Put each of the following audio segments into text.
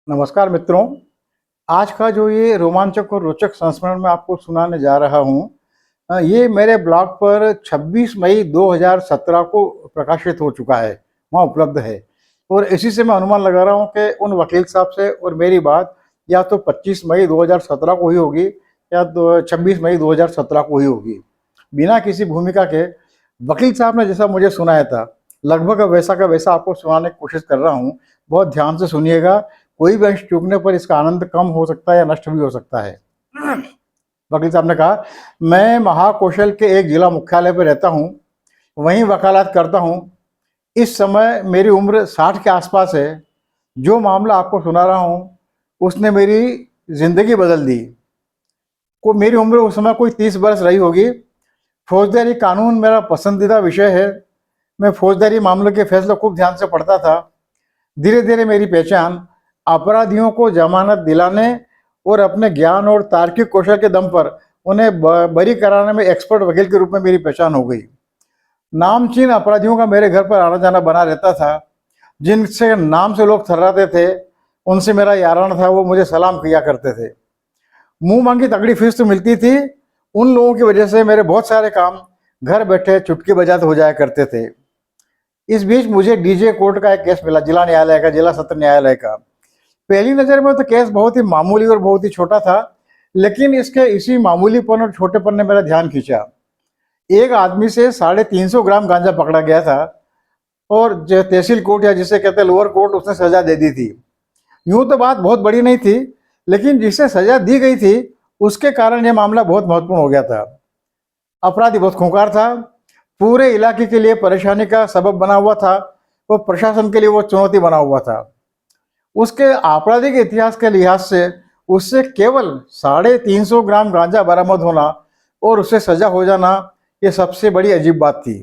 नमस्कार मित्रों। आज का जो ये रोमांचक और रोचक संस्मरण मैं आपको सुनाने जा रहा हूँ, ये मेरे ब्लॉग पर 26 मई 2017 को प्रकाशित हो चुका है, वहाँ उपलब्ध है। और इसी से मैं अनुमान लगा रहा हूँ कि उन वकील साहब से और मेरी बात या तो 25 मई 2017 को हुई होगी या 26 मई 2017 को हुई होगी। बिना किसी भूमिका के वकील साहब ने जैसा मुझे सुनाया था, लगभग वैसा का वैसा आपको सुनाने की कोशिश कर रहा हूँ। बहुत ध्यान से सुनिएगा, कोई भी अंश चूकने पर इसका आनंद कम हो सकता है या नष्ट भी हो सकता है। वकील साहब ने कहा, मैं महाकौशल के एक जिला मुख्यालय पर रहता हूँ, वहीं वकालत करता हूँ। इस समय मेरी उम्र 60 के आसपास है। जो मामला आपको सुना रहा हूँ उसने मेरी जिंदगी बदल दी। को मेरी उम्र उस समय कोई 30 वर्ष रही होगी। फौजदारी कानून मेरा पसंदीदा विषय है। मैं फौजदारी मामलों के फैसले खूब ध्यान से पढ़ता था। धीरे धीरे मेरी पहचान अपराधियों को जमानत दिलाने और अपने ज्ञान और तार्किक कौशल के दम पर उन्हें बरी कराने में एक्सपर्ट वकील के रूप में मेरी पहचान हो गई। नामचीन अपराधियों का मेरे घर पर आना जाना बना रहता था। जिनसे नाम से लोग थर्राते थे, उनसे मेरा याराना था, वो मुझे सलाम किया करते थे। मुंह मांगी तगड़ी फीस तो मिलती थी। उन लोगों की वजह से मेरे बहुत सारे काम घर बैठे चुटकी बजाते हो जाया करते थे। इस बीच मुझे डीजे कोर्ट का एक केस मिला, जिला न्यायालय का, जिला सत्र न्यायालय का। पहली नज़र में तो केस बहुत ही मामूली और बहुत ही छोटा था, लेकिन इसके इसी मामूलीपन और छोटेपन ने मेरा ध्यान खींचा। एक आदमी से 350 ग्राम गांजा पकड़ा गया था और जो तहसील कोर्ट या जिसे कहते हैं लोअर कोर्ट, उसने सजा दे दी थी। यूं तो बात बहुत बड़ी नहीं थी, लेकिन जिसे सजा दी गई थी उसके कारण यह मामला बहुत महत्वपूर्ण हो गया था। अपराधी बहुत खूंखार था, पूरे इलाके के लिए परेशानी का सबब बना हुआ था, वो प्रशासन के लिए वो चुनौती बना हुआ था। उसके आपराधिक इतिहास के लिहाज से उससे केवल 350 ग्राम गांजा बरामद होना और उसे सजा हो जाना, ये सबसे बड़ी अजीब बात थी।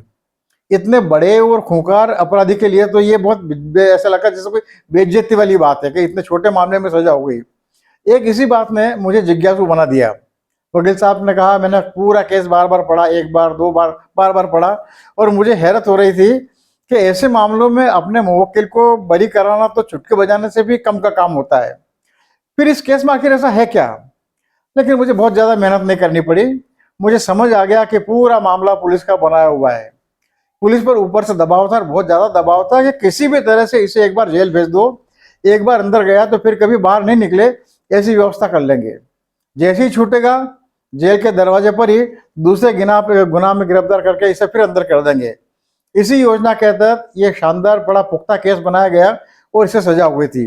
इतने बड़े और खूंखार अपराधी के लिए तो ये बहुत ऐसा लगा जैसे कोई बेइज्जती वाली बात है कि इतने छोटे मामले में सजा हो गई। एक इसी बात ने मुझे जिज्ञासु बना दिया। वकील साहब ने कहा, मैंने पूरा केस बार बार पढ़ा, एक बार दो बार बार बार पढ़ा, और मुझे हैरत हो रही थी कि ऐसे मामलों में अपने मुवक्किल को बरी कराना तो चुटकी बजाने से भी कम का काम होता है। फिर इस केस में आखिर ऐसा है क्या? लेकिन मुझे बहुत ज़्यादा मेहनत नहीं करनी पड़ी। मुझे समझ आ गया कि पूरा मामला पुलिस का बनाया हुआ है। पुलिस पर ऊपर से दबाव था, और बहुत ज़्यादा दबाव था कि किसी भी तरह से इसे एक बार जेल भेज दो। एक बार अंदर गया तो फिर कभी बाहर नहीं निकले, ऐसी व्यवस्था कर लेंगे। जैसे ही छूटेगा, जेल के दरवाजे पर ही दूसरे गुनाह में गिरफ्तार करके इसे फिर अंदर कर देंगे। इसी योजना के तहत ये शानदार बड़ा पुख्ता केस बनाया गया और इसे सजा हुई थी।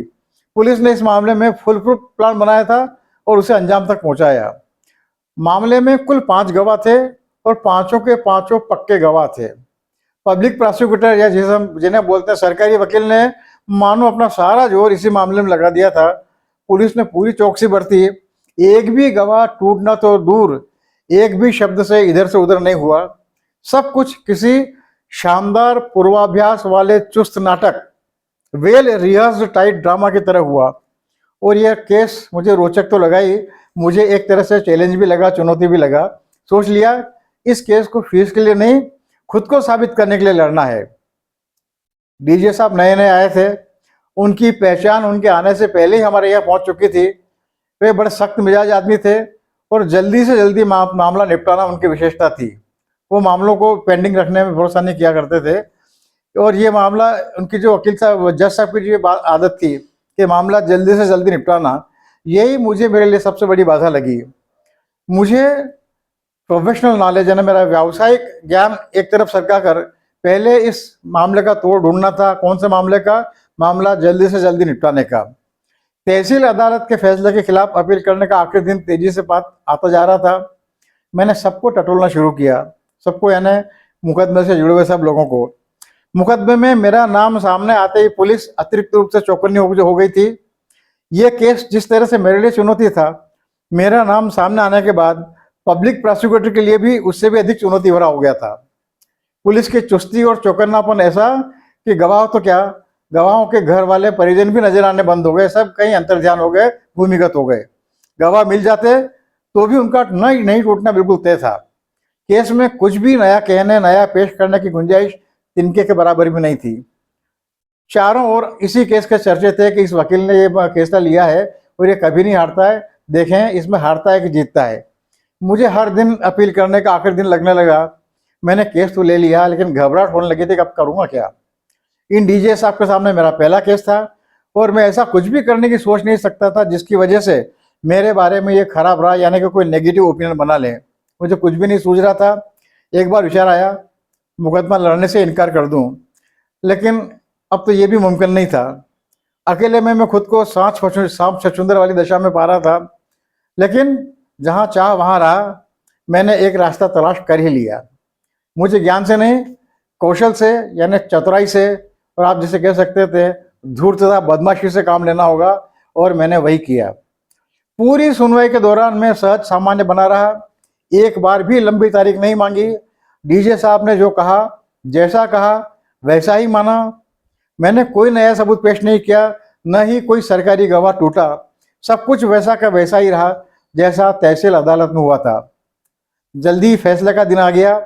पुलिस ने इस मामले में फुल प्रूफ प्लान बनाया था और उसे अंजाम तक पहुंचाया। मामले में कुल 5 गवाह थे और पांचों के पांचों पक्के गवाह थे। पब्लिक प्रोसिक्यूटर या जिन्हें बोलते हैं सरकारी वकील ने मानो अपना सारा जोर इसी मामले में लगा दिया था। पुलिस ने पूरी चौकसी बरती। एक भी गवाह टूटना तो दूर, एक भी शब्द से इधर से उधर नहीं हुआ। सब कुछ किसी शानदार पूर्वाभ्यास वाले चुस्त नाटक, वेल रिहर्स्ड टाइट ड्रामा की तरह हुआ। और यह केस मुझे रोचक तो लगा ही, मुझे एक तरह से चैलेंज भी लगा, चुनौती भी लगा। सोच लिया, इस केस को फीस के लिए नहीं, खुद को साबित करने के लिए लड़ना है। डीजे साहब नए नए आए थे। उनकी पहचान उनके आने से पहले ही हमारे यहाँ पहुंच चुकी थी। वे बड़े सख्त मिजाज आदमी थे और जल्दी से जल्दी मामला निपटाना उनकी विशेषता थी। वो मामलों को पेंडिंग रखने में भरोसा नहीं किया करते थे। और ये मामला, उनकी जो वकील साहब, जज साहब की जो आदत थी कि मामला जल्दी से जल्दी निपटाना, यही मुझे, मेरे लिए सबसे बड़ी बाधा लगी। मुझे प्रोफेशनल नॉलेज, यानी मेरा व्यावसायिक ज्ञान एक तरफ सरका कर पहले इस मामले का तोड़ ढूंढना था। कौन से मामले का? मामला जल्दी से जल्दी निपटाने का। तहसील अदालत के फैसले के खिलाफ अपील करने का आखिरी दिन तेजी से बात आता जा रहा था। मैंने सबको टटोलना शुरू किया, सबको, यानी मुकदमे से जुड़े हुए सब लोगों को। मुकदमे में मेरा नाम सामने आते ही पुलिस अतिरिक्त रूप से चौकन्नी हो गई थी। ये केस जिस तरह से मेरे लिए चुनौती था, मेरा नाम सामने आने के बाद पब्लिक प्रोसिक्यूटर के लिए भी उससे भी अधिक चुनौती भरा हो गया था। पुलिस की चुस्ती और चौकन्नापन ऐसा कि गवाह तो क्या, गवाहों के घर वाले परिजन भी नजर आने बंद हो गए। सब कहीं अंतर्ध्यान हो गए, भूमिगत हो गए। गवाह मिल जाते तो भी उनका नहीं टूटना बिल्कुल तय था। केस में कुछ भी नया कहने, नया पेश करने की गुंजाइश तिनके के बराबर भी नहीं थी। चारों ओर इसी केस के चर्चे थे कि इस वकील ने ये केस लिया है और ये कभी नहीं हारता है, देखें इसमें हारता है कि जीतता है। मुझे हर दिन अपील करने का आखिरी दिन लगने लगा। मैंने केस तो ले लिया, लेकिन घबराहट होने लगी थी कि अब करूँगा क्या। इन डीजे साहब के सामने मेरा पहला केस था और मैं ऐसा कुछ भी करने की सोच नहीं सकता था जिसकी वजह से मेरे बारे में ये खराब रहा, यानी कि कोई नेगेटिव ओपिनियन बना लें। मुझे कुछ भी नहीं सूझ रहा था। एक बार विचार आया मुकदमा लड़ने से इनकार कर दूं, लेकिन अब तो ये भी मुमकिन नहीं था। अकेले में मैं खुद को सांप छछूंदर वाली दशा में पा रहा था। लेकिन जहाँ चाह वहाँ रहा, मैंने एक रास्ता तलाश कर ही लिया। मुझे ज्ञान से नहीं, कौशल से यानी चतुराई से, और आप जिसे कह सकते थे धूर्तता बदमाशी से काम लेना होगा, और मैंने वही किया। पूरी सुनवाई के दौरान मैं सहज सामान्य बना रहा, एक बार भी लंबी तारीख नहीं मांगी। डीजे साहब ने जो कहा, जैसा कहा वैसा ही माना। मैंने कोई नया सबूत पेश नहीं किया, न ही कोई सरकारी गवाह टूटा। सब कुछ वैसा का वैसा ही रहा जैसा तहसील अदालत में हुआ था। जल्दी फैसले का दिन आ गया।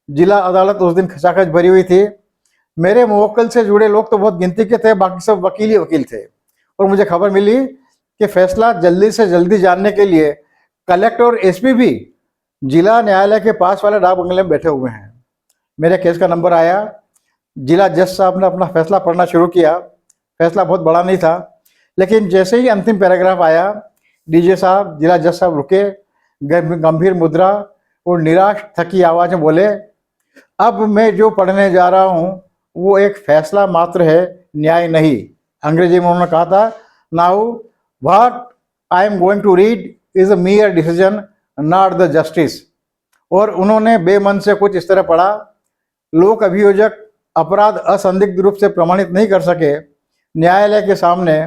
जिला अदालत उस दिन खचाखच भरी हुई थी। मेरे मुवक्किल से जुड़े लोग तो बहुत गिनती के थे, बाकी सब वकील ही वकील थे। और मुझे खबर मिली कि फैसला जल्दी से जल्दी जानने के लिए कलेक्टर और एसपी भी जिला न्यायालय के पास वाले डाक बंगले में बैठे हुए हैं। मेरे केस का नंबर आया। जिला जज साहब ने अपना फैसला पढ़ना शुरू किया। फैसला बहुत बड़ा नहीं था, लेकिन जैसे ही अंतिम पैराग्राफ आया, डीजे साहब, जिला जज साहब रुके, गंभीर मुद्रा और निराश थकी आवाज में बोले, अब मैं जो पढ़ने जा रहा हूँ वो एक फैसला मात्र है, न्याय नहीं। अंग्रेजी में उन्होंने कहा था, now what I am going to read is a mere decision, not the justice. और उन्होंने बेमन से कुछ इस तरह पढ़ा, लोक अभियोजक अपराध असंदिग्ध रूप से प्रमाणित नहीं कर सके, न्यायालय के सामने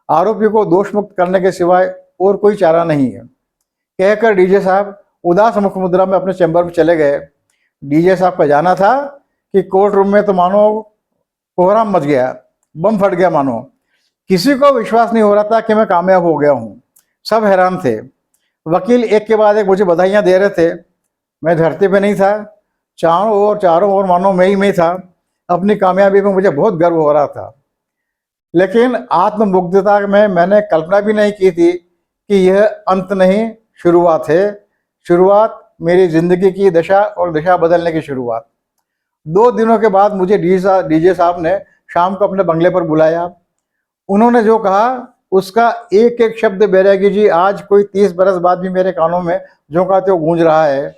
आरोपी को दोष मुक्त करने के सिवाय और कोई चारा नहीं है। कहकर डीजे साहब उदास मुख मुद्रा में अपने चैम्बर में चले गए। डीजे साहब का जाना था कि कोर्ट रूम में तो मानो कोहराम मच गया, बम फट गया मानो। किसी को विश्वास नहीं हो रहा था कि मैं कामयाब हो गया हूँ। सब हैरान थे। वकील एक के बाद एक मुझे बधाइयाँ दे रहे थे। मैं धरती पे नहीं था, चारों ओर मानो मैं ही था। अपनी कामयाबी में मुझे बहुत गर्व हो रहा था। लेकिन आत्ममुग्धता में मैंने कल्पना भी नहीं की थी कि यह अंत नहीं, शुरुआत है। शुरुआत मेरी जिंदगी की दशा और दिशा बदलने की शुरुआत। 2 दिनों के बाद मुझे डीजे साहब ने शाम को अपने बंगले पर बुलाया। उन्होंने जो कहा उसका एक एक शब्द बैरागी जी आज कोई 30 बरस बाद भी मेरे कानों में जो कहा तो गूंज रहा है।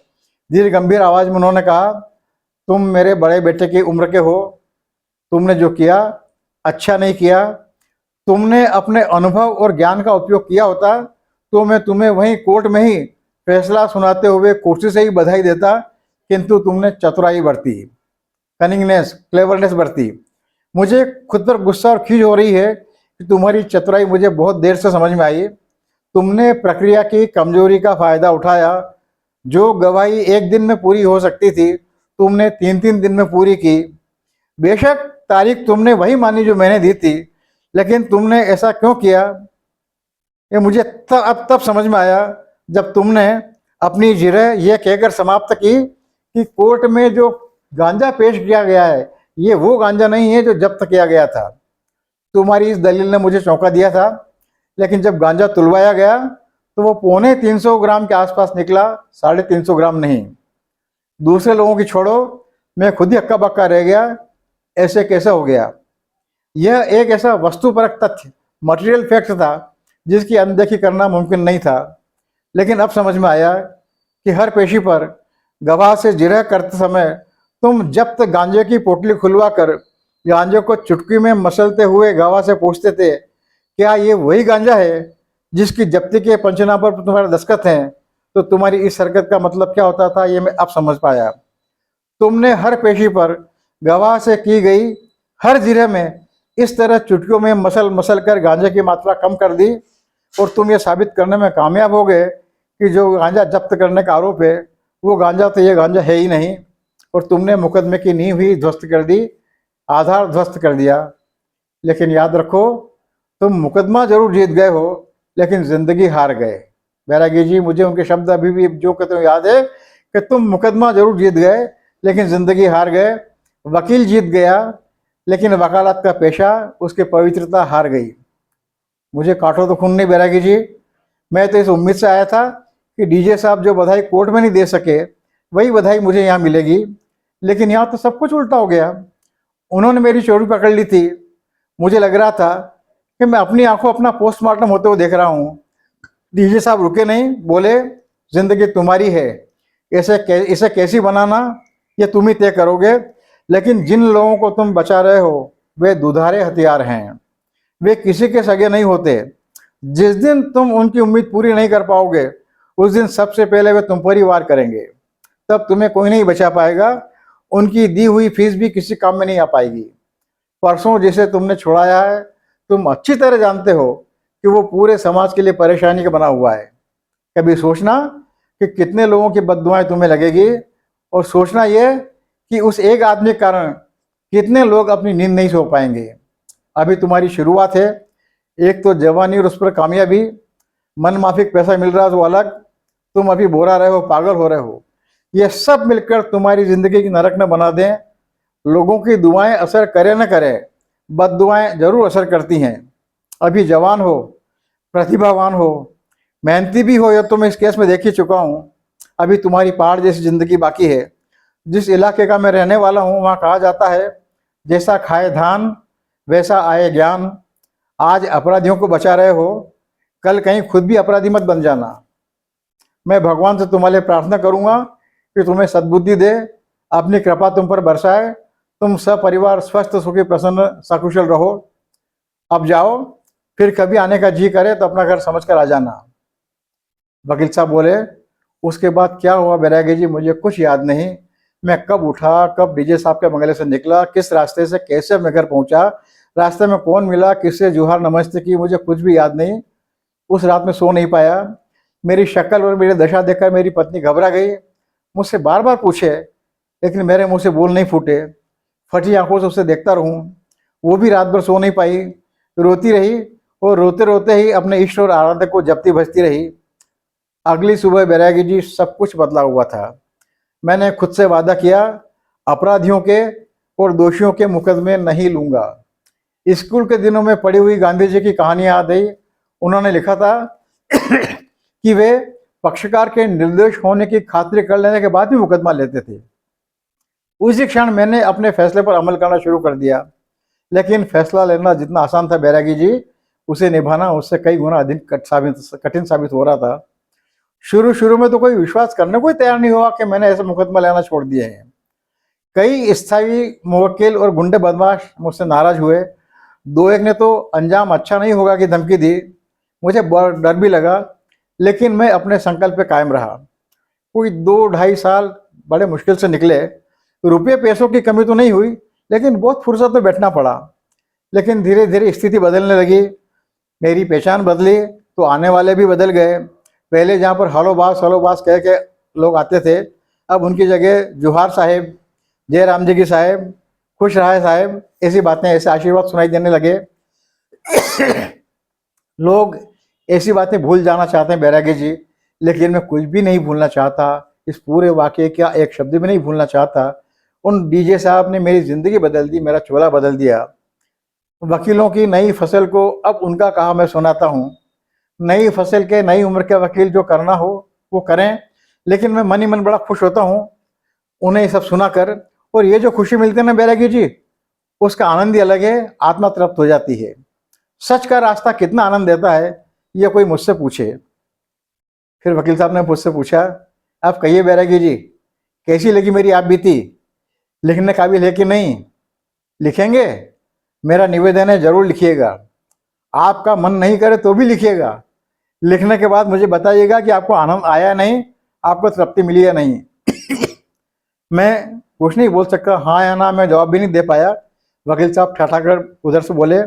धीरे गंभीर आवाज में उन्होंने कहा, तुम मेरे बड़े बेटे की उम्र के हो, तुमने जो किया अच्छा नहीं किया। तुमने अपने अनुभव और ज्ञान का उपयोग किया होता तो मैं तुम्हें वहीं कोर्ट में ही फैसला सुनाते हुए कुर्सी से ही बधाई देता, किंतु तुमने चतुराई बरती, कनिंगनेस, क्लेवरनेस बरती। मुझे खुद पर गुस्सा और खीज हो रही है कि तुम्हारी चतुराई मुझे बहुत देर से समझ में आई। तुमने प्रक्रिया की कमजोरी का फायदा उठाया। जो गवाही 1 दिन में पूरी हो सकती थी, तुमने 3-3 दिन में पूरी की। बेशक तारीख तुमने वही मानी जो मैंने दी थी, लेकिन तुमने ऐसा क्यों किया ये मुझे अब तब समझ में आया जब तुमने अपनी जिरह यह कहकर समाप्त की कि कोर्ट में जो गांजा पेश किया गया है ये वो गांजा नहीं है जो जब्त किया गया था। तुम्हारी इस दलील ने मुझे चौंका दिया था, लेकिन जब गांजा तुलवाया गया तो वो 350 ग्राम के आसपास निकला, 350 ग्राम नहीं। दूसरे लोगों की छोड़ो, मैं खुद ही हक्का बक्का रह गया, ऐसे कैसे हो गया। यह एक ऐसा वस्तुपरक तथ्य, मटेरियल फैक्ट था जिसकी अनदेखी करना मुमकिन नहीं था। लेकिन अब समझ में आया कि हर पेशी पर गवाह से जिरह करते समय तुम जब्त गांजे की पोटली खुलवा कर गांजे को चुटकी में मसलते हुए गवाह से पूछते थे, क्या ये वही गांजा है जिसकी जब्ती के पंचनामा पर तुम्हारे दस्तखत हैं। तो तुम्हारी इस हरकत का मतलब क्या होता था ये मैं अब समझ पाया। तुमने हर पेशी पर गवाह से की गई हर जिरह में इस तरह चुटकियों में मसल मसल कर गांजे की मात्रा कम कर दी, और तुम ये साबित करने में कामयाब हो गए कि जो गांजा जब्त करने का आरोप है वो गांजा तो ये गांजा है ही नहीं। और तुमने मुकदमे की नींव ही ध्वस्त कर दी, आधार ध्वस्त कर दिया। लेकिन याद रखो, तुम मुकदमा जरूर जीत गए हो, लेकिन जिंदगी हार गए। बैरागी जी, मुझे उनके शब्द अभी भी जो कहते हो याद है कि तुम मुकदमा जरूर जीत गए, लेकिन जिंदगी हार गए। वकील जीत गया, लेकिन वकालत का पेशा उसकी पवित्रता हार गई। मुझे काटो तो खून नहीं बैरागी जी, मैं तो इस उम्मीद से आया था कि डीजे साहब जो बधाई कोर्ट में नहीं दे सके वही बधाई मुझे यहाँ मिलेगी, लेकिन यहाँ तो सब कुछ उल्टा हो गया। उन्होंने मेरी चोरी पकड़ ली थी। मुझे लग रहा था कि मैं अपनी आंखों अपना पोस्टमार्टम होते हुए देख रहा हूँ। डीजे साहब रुके नहीं, बोले जिंदगी तुम्हारी है, इसे कैसी बनाना ये तुम ही तय करोगे, लेकिन जिन लोगों को तुम बचा रहे हो वे दुधारे हथियार हैं, वे किसी के सगे नहीं होते। जिस दिन तुम उनकी उम्मीद पूरी नहीं कर पाओगे उस दिन सबसे पहले वे तुम पर ही वार करेंगे, तब तुम्हें कोई नहीं बचा पाएगा। उनकी दी हुई फीस भी किसी काम में नहीं आ पाएगी। परसों जिसे तुमने छुड़ाया है तुम अच्छी तरह जानते हो कि वो पूरे समाज के लिए परेशानी का बना हुआ है। कभी सोचना कि कितने लोगों की बद्दुआएं तुम्हें लगेगी, और सोचना यह कि उस एक आदमी के कारण कितने लोग अपनी नींद नहीं सो पाएंगे। अभी तुम्हारी शुरुआत है, एक तो जवानी और उस पर कामयाबी, मन माफिक पैसा मिल रहा तो अलग, तुम अभी बोरा रहे हो, पागल हो रहे हो। ये सब मिलकर तुम्हारी जिंदगी की नरक न बना दें। लोगों की दुआएं असर करे न करे, बद्दुआएं जरूर असर करती हैं। अभी जवान हो, प्रतिभावान हो, मेहनती भी हो, या तो मैं इस केस में देख ही चुका हूँ। अभी तुम्हारी पहाड़ जैसी जिंदगी बाकी है। जिस इलाके का मैं रहने वाला हूँ वहाँ कहा जाता है जैसा खाए धान वैसा आए ज्ञान। आज अपराधियों को बचा रहे हो, कल कहीं खुद भी अपराधी मत बन जाना। मैं भगवान से तुम्हारे लिए प्रार्थना करूंगा कि तुम्हें सद्बुद्धि दे, अपनी कृपा तुम पर बरसाए, तुम सब परिवार स्वस्थ सुखी प्रसन्न सकुशल रहो। अब जाओ, फिर कभी आने का जी करे तो अपना घर समझ कर आ जाना। वकील साहब बोले, उसके बाद क्या हुआ बैरागी जी मुझे कुछ याद नहीं। मैं कब उठा, कब डीजे साहब के बंगले से निकला, किस रास्ते से कैसे मैं घर पहुंचा, रास्ते में कौन मिला, किससे जुहार नमस्ते की, मुझे कुछ भी याद नहीं। उस रात में सो नहीं पाया। मेरी शक्ल और मेरी दशा देखकर मेरी पत्नी घबरा गई, मुझसे बार बार पूछे, लेकिन मेरे मुंह से बोल नहीं फूटे। फटी आंखों से उसे देखता रहूं। वो भी रात भर सो नहीं पाई, रोती रही, और रोते रोते ही अपने इष्ट और आराधक को जपती भजती रही। अगली सुबह बैरागी जी सब कुछ बदला हुआ था। मैंने खुद से वादा किया, अपराधियों के और दोषियों के मुकदमे नहीं लूंगा। स्कूल के दिनों में पढ़ी हुई गांधी जी की कहानी याद आई। उन्होंने लिखा था कि वे पक्षकार के निर्दोष होने की खातिर कर लेने के बाद भी मुकदमा लेते थे। उसी क्षण मैंने अपने फैसले पर अमल करना शुरू कर दिया। लेकिन फैसला लेना जितना आसान था बैरागी जी, उसे निभाना उससे कई गुना अधिक कठिन साबित हो रहा था। शुरू शुरू में तो कोई विश्वास करने को ही तैयार नहीं हुआ कि मैंने ऐसा मुकदमा लेना छोड़ दिया है। कई स्थायी मुवक्किल और गुंडे बदमाश मुझसे नाराज हुए। दो एक ने तो अंजाम अच्छा नहीं होगा की धमकी दी। मुझे बहुत डर भी लगा, लेकिन मैं अपने संकल्प पे कायम रहा। कोई 2-2.5 साल बड़े मुश्किल से निकले। रुपये पैसों की कमी तो नहीं हुई, लेकिन बहुत फुर्सत में बैठना पड़ा। लेकिन धीरे धीरे स्थिति बदलने लगी। मेरी पहचान बदली तो आने वाले भी बदल गए। पहले जहाँ पर हलो बास कह के लोग आते थे, अब उनकी जगह जुहार साहेब, जय राम जी की साहेब, खुश रहे साहेब, ऐसी बातें, ऐसे आशीर्वाद सुनाई देने लगे। लोग ऐसी बातें भूल जाना चाहते हैं बैरागी जी, लेकिन मैं कुछ भी नहीं भूलना चाहता। इस पूरे वाकये का एक शब्द भी नहीं भूलना चाहता। उन डीजे साहब ने मेरी जिंदगी बदल दी, मेरा चोला बदल दिया। वकीलों की नई फसल को अब उनका कहा मैं सुनाता हूँ। नई फसल के नई उम्र के वकील जो करना हो वो करें, लेकिन मैं मन ही मन बड़ा खुश होता हूँ उन्हें ये सब सुना कर। और ये जो खुशी मिलती है ना बैरागी जी, उसका आनंद ही अलग है, आत्मा तृप्त हो जाती है। सच का रास्ता कितना आनंद देता है ये कोई मुझसे पूछे। फिर वकील साहब ने मुझसे पूछा, आप कहिए बैरागी जी, कैसी लगी मेरी आप बीती, लिखने काबिल है कि नहीं? लिखेंगे? मेरा निवेदन है जरूर लिखिएगा। आपका मन नहीं करे तो भी लिखिएगा। लिखने के बाद मुझे बताइएगा कि आपको आनंद आया नहीं, आपको तृप्ति मिली या नहीं। मैं कुछ नहीं बोल सकता, हाँ या ना मैं जवाब भी नहीं दे पाया। वकील साहब ठठाकर उधर से बोले,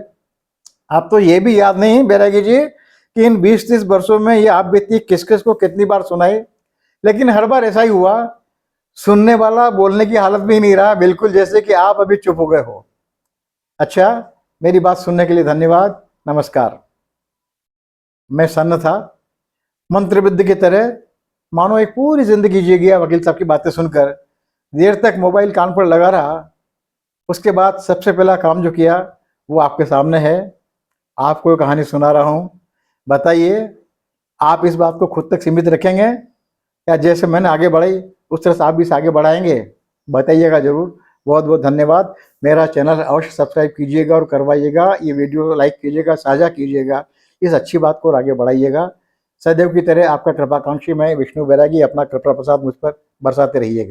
आप तो ये भी याद नहीं बैरागी जी कि इन 20-30 वर्षों में ये आप बीती किस किस को कितनी बार सुनाई, लेकिन हर बार ऐसा ही हुआ, सुनने वाला बोलने की हालत में ही नहीं रहा, बिल्कुल जैसे कि आप अभी चुप हो गए हो। अच्छा, मेरी बात सुनने के लिए धन्यवाद, नमस्कार। मैं सन्न था, मंत्रविद्ध की तरह मानो एक पूरी जिंदगी जी गया वकील साहब की बातें सुनकर। देर तक मोबाइल कान पर लगा रहा उसके बाद सबसे पहला काम जो किया वो आपके सामने है, आपको कहानी सुना रहा हूँ। बताइए, आप इस बात को खुद तक सीमित रखेंगे या जैसे मैंने आगे बढ़ाई उस तरह से आप भी इसे आगे बढ़ाएंगे? बताइएगा ज़रूर। बहुत बहुत धन्यवाद। मेरा चैनल अवश्य सब्सक्राइब कीजिएगा और करवाइएगा, ये वीडियो लाइक कीजिएगा, साझा कीजिएगा, इस अच्छी बात को और आगे बढ़ाइएगा। सदैव की तरह आपका कृपाकांक्षी मैं विष्णु बैरागी, अपना कृपा प्रसाद मुझ पर बरसाते रहिएगा।